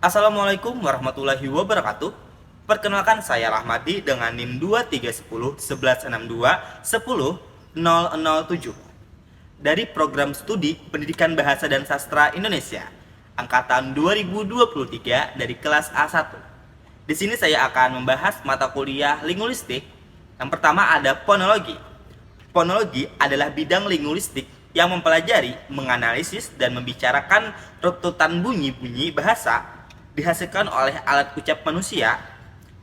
Assalamualaikum warahmatullahi wabarakatuh. Perkenalkan saya Rahmadi dengan NIM 2310 1162 10007 dari Program Studi Pendidikan Bahasa dan Sastra Indonesia angkatan 2023 dari kelas A1. Di sini saya akan membahas mata kuliah linguistik. Yang pertama ada fonologi. Fonologi adalah bidang linguistik yang mempelajari, menganalisis, dan membicarakan runtutan bunyi-bunyi bahasa dihasilkan oleh alat ucap manusia,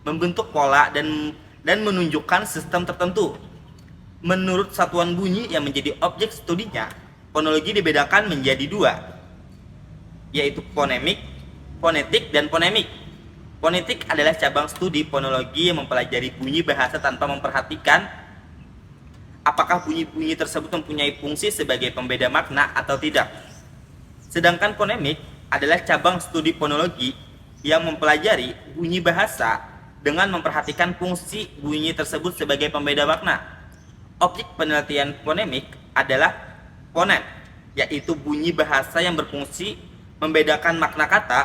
membentuk pola dan menunjukkan sistem tertentu. Menurut satuan bunyi yang menjadi objek studinya, fonologi dibedakan menjadi dua, yaitu fonemik, fonetik, dan ponemik. Fonetik adalah cabang studi fonologi yang mempelajari bunyi bahasa tanpa memperhatikan apakah bunyi-bunyi tersebut mempunyai fungsi sebagai pembeda makna atau tidak. Sedangkan fonemik adalah cabang studi fonologi yang mempelajari bunyi bahasa dengan memperhatikan fungsi bunyi tersebut sebagai pembeda makna. Objek penelitian fonemik adalah fonem, yaitu bunyi bahasa yang berfungsi membedakan makna kata.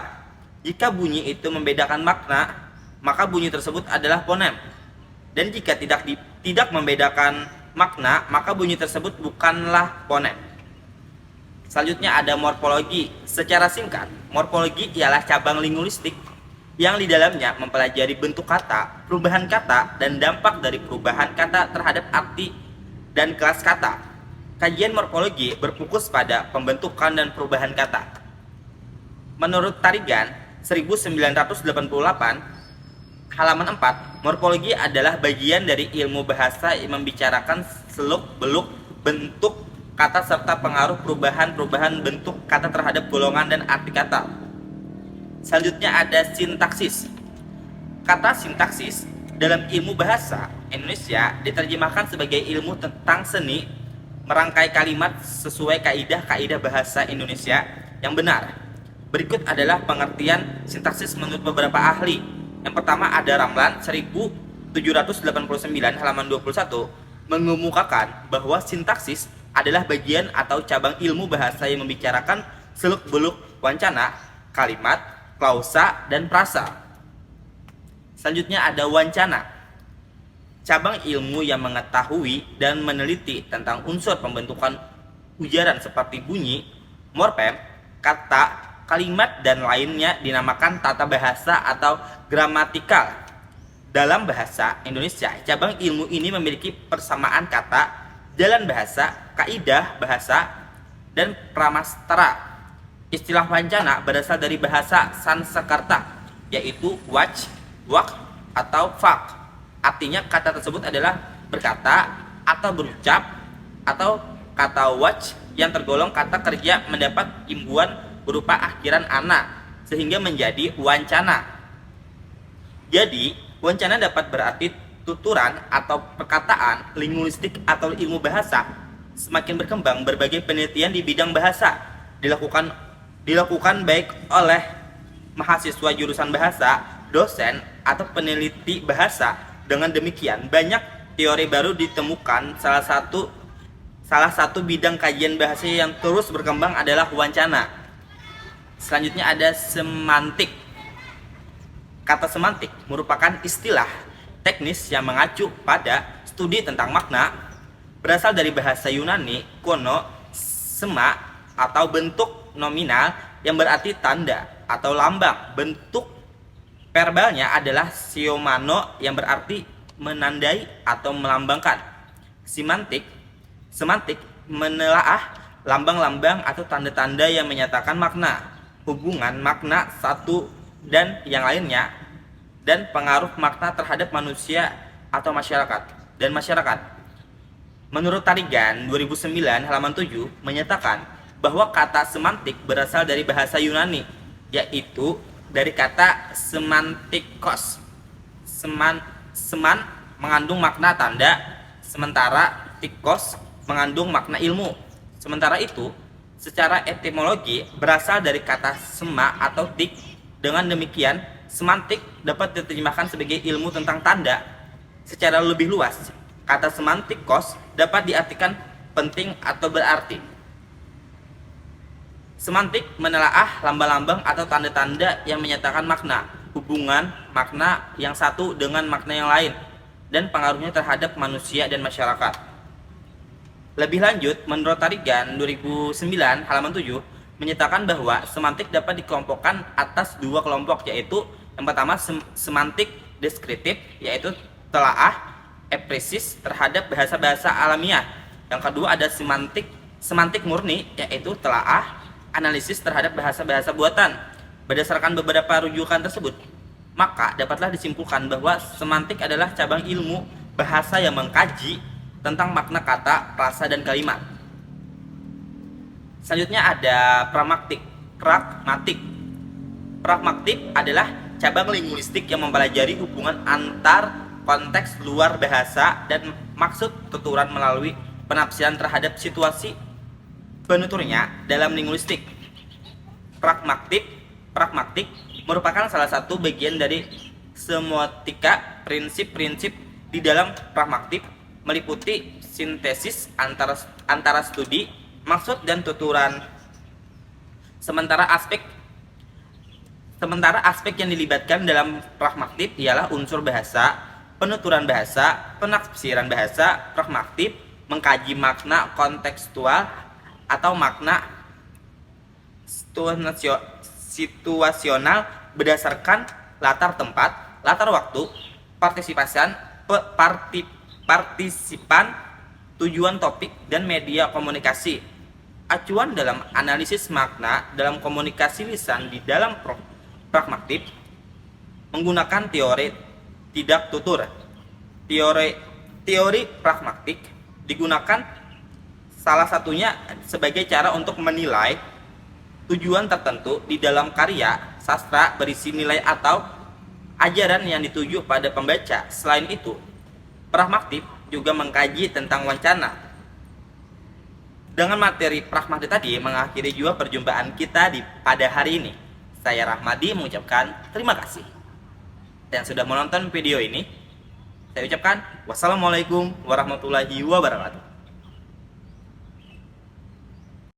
Jika bunyi itu membedakan makna, maka bunyi tersebut adalah fonem. Dan jika tidak membedakan makna, maka bunyi tersebut bukanlah fonem. Selanjutnya ada morfologi. Secara singkat, morfologi ialah cabang linguistik yang di dalamnya mempelajari bentuk kata, perubahan kata, dan dampak dari perubahan kata terhadap arti dan kelas kata. Kajian morfologi berfokus pada pembentukan dan perubahan kata. Menurut Tarigan 1988, halaman 4, morfologi adalah bagian dari ilmu bahasa yang membicarakan seluk-beluk bentuk kata serta pengaruh perubahan-perubahan bentuk kata terhadap golongan dan arti kata. Selanjutnya ada sintaksis. Kata sintaksis dalam ilmu bahasa Indonesia diterjemahkan sebagai ilmu tentang seni merangkai kalimat sesuai kaidah-kaidah bahasa Indonesia yang benar. Berikut adalah pengertian sintaksis menurut beberapa ahli. Yang pertama ada Ramlan 1789 halaman 21 mengemukakan bahwa sintaksis adalah bagian atau cabang ilmu bahasa yang membicarakan seluk-beluk wancana, kalimat, klausa, dan prasa. Selanjutnya ada wancana. Cabang ilmu yang mengetahui dan meneliti tentang unsur pembentukan ujaran seperti bunyi, morfem, kata, kalimat, dan lainnya dinamakan tata bahasa atau gramatikal. Dalam bahasa Indonesia, cabang ilmu ini memiliki persamaan kata, jalan bahasa, kaidah bahasa, dan pramastara. Istilah wancana berasal dari bahasa Sanskerta, yaitu wach, wak, atau fak. Artinya kata tersebut adalah berkata atau berucap, atau kata wach yang tergolong kata kerja mendapat imbuhan berupa akhiran ana sehingga menjadi wancana. Jadi, wancana dapat berarti tuturan atau perkataan, linguistik atau ilmu bahasa. Semakin berkembang, berbagai penelitian di bidang bahasa dilakukan baik oleh mahasiswa jurusan bahasa, dosen, atau peneliti bahasa. Dengan demikian, banyak teori baru ditemukan. Salah satu bidang kajian bahasa yang terus berkembang adalah wancana. Selanjutnya ada semantik. Kata semantik merupakan istilah teknis yang mengacu pada studi tentang makna. Berasal dari bahasa Yunani kono, sema, atau bentuk nominal yang berarti tanda atau lambang. Bentuk verbalnya adalah siomano yang berarti menandai atau melambangkan. Semantik menelaah lambang-lambang atau tanda-tanda yang menyatakan makna, hubungan makna satu dan yang lainnya, dan pengaruh makna terhadap manusia atau masyarakat. Menurut Tarigan 2009 halaman 7 menyatakan bahwa kata semantik berasal dari bahasa Yunani, yaitu dari kata semantikos. Seman mengandung makna tanda, sementara tikos mengandung makna ilmu. Sementara itu, secara etimologi berasal dari kata sema atau tik. Dengan demikian, semantik dapat diterjemahkan sebagai ilmu tentang tanda. Secara lebih luas, kata semantikos dapat diartikan penting atau berarti. Semantik menelaah lambang-lambang atau tanda-tanda yang menyatakan makna, hubungan makna yang satu dengan makna yang lain, dan pengaruhnya terhadap manusia dan masyarakat. Lebih lanjut, menurut Tarigan 2009 halaman 7 menyatakan bahwa semantik dapat dikelompokkan atas dua kelompok, yaitu yang pertama semantik deskriptif, yaitu telaah epresis terhadap bahasa-bahasa alamiah. Yang kedua ada semantik murni, yaitu telaah analisis terhadap bahasa-bahasa buatan. Berdasarkan beberapa rujukan tersebut, maka dapatlah disimpulkan bahwa semantik adalah cabang ilmu bahasa yang mengkaji tentang makna kata, frasa, dan kalimat. Selanjutnya ada pragmatik. Pragmatik adalah cabang linguistik yang mempelajari hubungan antar konteks luar bahasa dan maksud tuturan melalui penafsiran terhadap situasi penuturnya dalam linguistik. Pragmatik merupakan salah satu bagian dari semiotika. Prinsip-prinsip di dalam pragmatik meliputi sintesis antara studi, maksud, dan tuturan. Sementara aspek yang dilibatkan dalam pragmatik ialah unsur bahasa, penuturan bahasa, penafsiran bahasa. Pragmatik mengkaji makna kontekstual atau makna situasional berdasarkan latar tempat, latar waktu, partisipan, tujuan topik, dan media komunikasi. Acuan dalam analisis makna dalam komunikasi lisan di dalam pragmatik menggunakan teori tidak tutur. Teori pragmatik digunakan salah satunya sebagai cara untuk menilai tujuan tertentu di dalam karya sastra berisi nilai atau ajaran yang dituju pada pembaca. Selain itu, pragmatik juga mengkaji tentang wacana. Dengan materi pragmatik tadi mengakhiri juga perjumpaan kita pada hari ini. Saya Rahmadi mengucapkan terima kasih. Dan sudah menonton video ini, saya ucapkan wassalamualaikum warahmatullahi wabarakatuh.